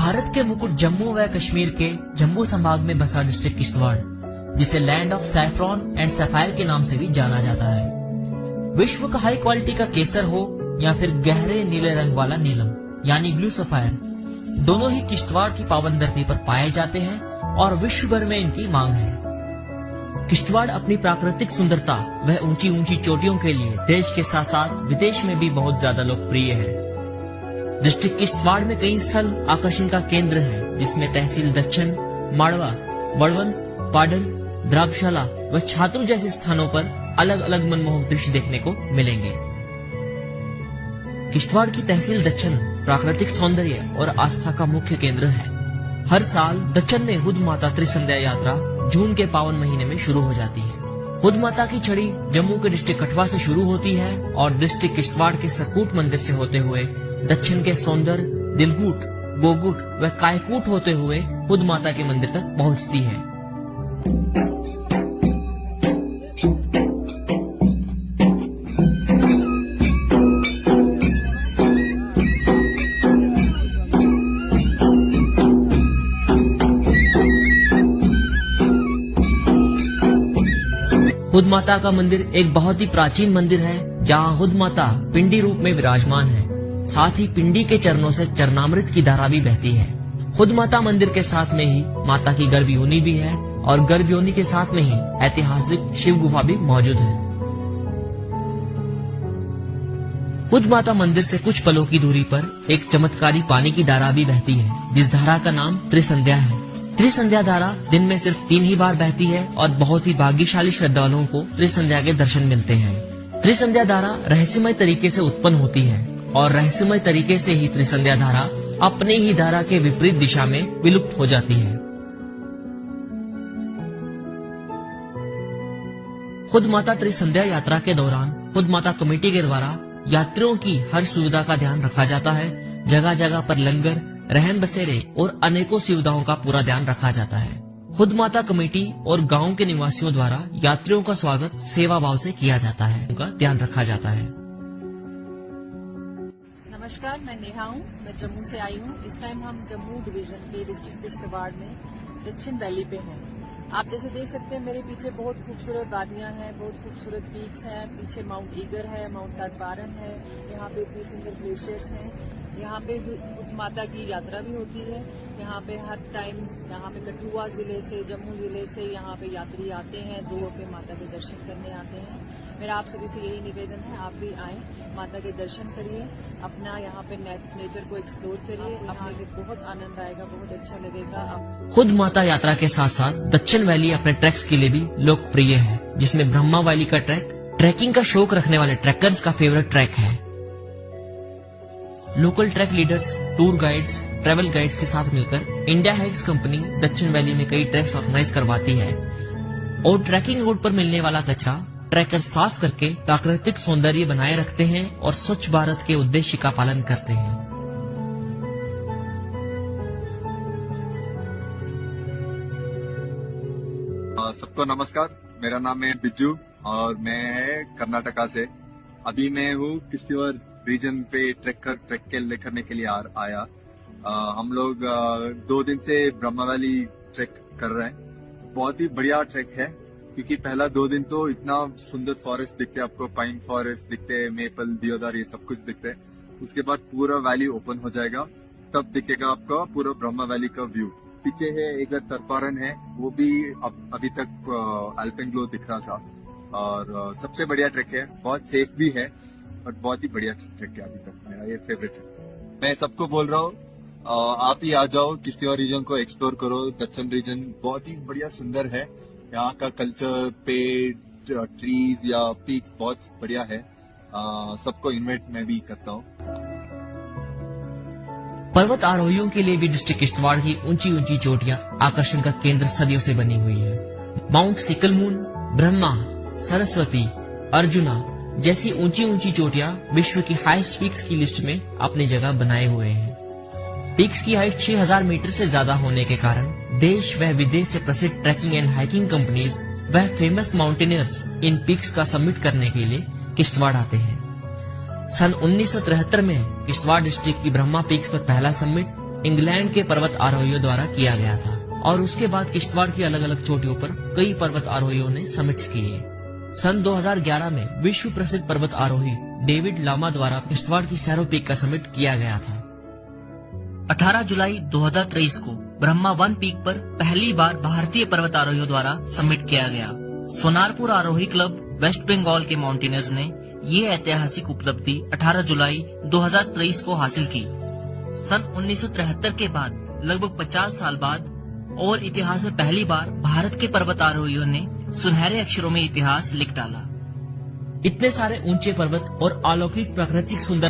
भारत के मुकुट जम्मू व कश्मीर के जम्मू संभाग में बसा डिस्ट्रिक्ट किश्तवाड़, जिसे land of saffron and sapphire के नाम से भी जाना जाता है। विश्व का हाई क्वालिटी का केसर हो या फिर गहरे नीले रंग वाला नीलम यानी ब्लू सफायर, दोनों ही किश्तवाड़ की पावन धरती पर पाए जाते हैं और विश्व भर में इनकी मांग है। किश्तवाड़ अपनी प्राकृतिक सुंदरता व ऊंची ऊंची चोटियों के लिए देश के साथ साथ विदेश में भी बहुत ज्यादा लोकप्रिय है। डिस्ट्रिक्ट किश्तवाड़ में कई स्थल आकर्षण का केंद्र है, जिसमें तहसील दक्षिण, माड़वा, वड़वन, पाडर, द्राबशाला व छात्र जैसे स्थानों पर अलग अलग मनमोहक दृश्य देखने को मिलेंगे। किश्तवाड़ की तहसील दक्षिण प्राकृतिक सौंदर्य और आस्था का मुख्य केंद्र है। हर साल दक्षिण में हुद माता त्रिसंध्या यात्रा जून के पावन महीने में शुरू हो जाती है। हुद माता की छड़ी जम्मू के डिस्ट्रिक्ट कठवा से शुरू होती है और डिस्ट्रिक्ट किश्तवाड़ के सकूट मंदिर से होते हुए दक्षिण के सौंदर, दिलगुट, गोगुट व कायकूट होते हुए हुद माता के मंदिर तक पहुंचती है। हुद माता का मंदिर एक बहुत ही प्राचीन मंदिर है, जहां हुद माता पिंडी रूप में विराजमान है। साथ ही पिंडी के चरणों से चरणामृत की धारा भी बहती है। हुद माता मंदिर के साथ में ही माता की गर्भ योनि भी है और गर्भ योनि के साथ में ही ऐतिहासिक शिव गुफा भी मौजूद है। हुद माता मंदिर से कुछ पलों की दूरी पर एक चमत्कारी पानी की धारा भी बहती है, जिस धारा का नाम त्रिसंध्या है। त्रिसंध्या धारा दिन में सिर्फ 3 ही बार बहती है और बहुत ही भाग्यशाली श्रद्धालुओं को त्रिसंध्या के दर्शन मिलते हैं। त्रिसंध्या धारा रहस्यमय तरीके से उत्पन्न होती है और रहस्यमय तरीके से ही त्रिसंध्या धारा अपनी ही धारा के विपरीत दिशा में विलुप्त हो जाती है। खुद माता त्रिसंध्या यात्रा के दौरान खुद माता कमेटी के द्वारा यात्रियों की हर सुविधा का ध्यान रखा जाता है। जगह जगह पर लंगर, रहन बसेरे और अनेकों सुविधाओं का पूरा ध्यान रखा जाता है। खुद माता कमेटी और गांव के निवासियों द्वारा यात्रियों का स्वागत सेवा भाव से किया जाता है, उनका ध्यान रखा जाता है। नमस्कार, मैं नेहा हूँ, मैं जम्मू से आई हूँ। इस टाइम हम जम्मू डिवीजन के डिस्ट्रिक्ट किश्तवाड़ में दक्षिण वैली पे हैं। आप जैसे देख सकते हैं मेरे पीछे बहुत खूबसूरत वादियां हैं, बहुत खूबसूरत पीक्स हैं। पीछे माउंट ईगर है, माउंट तारपारन है, यहाँ पे इतने सुंदर ग्लेशियर्स हैं। यहाँ पे हुद माता की यात्रा भी होती है। यहाँ पे हर टाइम यहाँ पे कठुआ जिले से, जम्मू जिले से यहाँ पे यात्री आते हैं, दो के माता के दर्शन करने आते हैं। मेरा आप सभी से यही निवेदन है, आप भी आएं, माता के दर्शन करिए, अपना यहाँ पे नेचर को एक्सप्लोर करिए, आपको बहुत आनंद आएगा, बहुत अच्छा लगेगा। खुद माता यात्रा के साथ साथ दक्षिण वैली अपने ट्रैक्स के लिए भी लोकप्रिय है, जिसमें ब्रह्मा वैली का ट्रैकिंग का शौक रखने वाले ट्रैकर्स का फेवरेट ट्रैक है। Local track leaders, tour guides, travel guides के साथ मिलकर इंडिया हाइक्स कंपनी दक्षिण वैली में कई ट्रैक्स ऑर्गेनाइज करवाती है और ट्रैकिंग रूट पर मिलने वाला कचरा ट्रैकर साफ करके प्राकृतिक सौंदर्य बनाए रखते हैं और स्वच्छ भारत के उद्देश्य का पालन करते हैं। सबको नमस्कार, मेरा नाम है बिज्जू और मैं कर्नाटका से। अभी मैं हूँ किश्तवाड़ रीजन पे ट्रैक करने के लिए आया। हम लोग 2 दिन से ब्रह्मा वैली ट्रैक कर रहे हैं। बहुत ही बढ़िया ट्रैक है, क्योंकि पहला 2 दिन तो इतना सुंदर फॉरेस्ट दिखते हैं आपको, पाइन फॉरेस्ट दिखते हैं, मेपल, दियोदार, ये सब कुछ दिखते हैं। उसके बाद पूरा वैली ओपन हो जाएगा, तब दिखेगा आपका पूरा ब्रह्मा वैली का व्यू। पीछे है एक तरपारन है, वो भी अभी तक अल्पेनग्लो दिख रहा था और सबसे बढ़िया ट्रैक है, बहुत सेफ भी है और बहुत ही बढ़िया ट्रैक है। अभी तक मेरा ये फेवरेट है। मैं सबको बोल रहा हूँ, आप ही आ जाओ, किश्तवाड़ रीजन को एक्सप्लोर करो। दक्षिण रीजन बहुत ही बढ़िया सुंदर है। यहाँ का कल्चर, पेड़, ट्रीज या पीक्स बहुत बढ़िया है। सबको इनवाइट मैं भी करता हूँ। पर्वत आरोहियों के लिए भी डिस्ट्रिक्ट किश्तवाड़ की ऊंची ऊंची चोटियां आकर्षण का केंद्र सदियों से बनी हुई है। माउंट सिकलमून, ब्रह्मा, सरस्वती, अर्जुना जैसी ऊंची ऊंची चोटियां विश्व की हाईएस्ट पीक्स की लिस्ट में अपनी जगह बनाए हुए हैं। पीक्स की हाइट 6000 मीटर से ज्यादा होने के कारण देश व विदेश से प्रसिद्ध ट्रैकिंग एंड हाइकिंग कंपनीज व फेमस माउंटेनियर्स इन पीक्स का समिट करने के लिए किश्तवाड़ आते हैं। सन 1973 में किश्तवाड़ डिस्ट्रिक्ट की ब्रह्मा पीक्स पर पहला समिट इंग्लैंड के पर्वत आरोहियों द्वारा किया गया था और उसके बाद किश्तवाड़ की अलग अलग चोटियों पर कई पर्वत आरोहियों ने समिट्स किए। सन 2011 में विश्व प्रसिद्ध पर्वत आरोही डेविड लामा द्वारा किश्तवाड़ की सैरो पीक का समिट किया गया था। 18 जुलाई 2023 को ब्रह्मा वन पीक पर पहली बार भारतीय पर्वत आरोहियों द्वारा समिट किया गया। सोनारपुर आरोही क्लब वेस्ट बंगाल के माउंटेनियर्स ने ये ऐतिहासिक उपलब्धि 18 जुलाई 2023 को हासिल की। सन 1973 के बाद लगभग 50 साल बाद और इतिहास में पहली बार भारत के पर्वत आरोहियों ने सुनहरे अक्षरों में इतिहास लिख डाला। इतने सारे ऊंचे पर्वत और अलौकिक प्राकृतिक सुंदर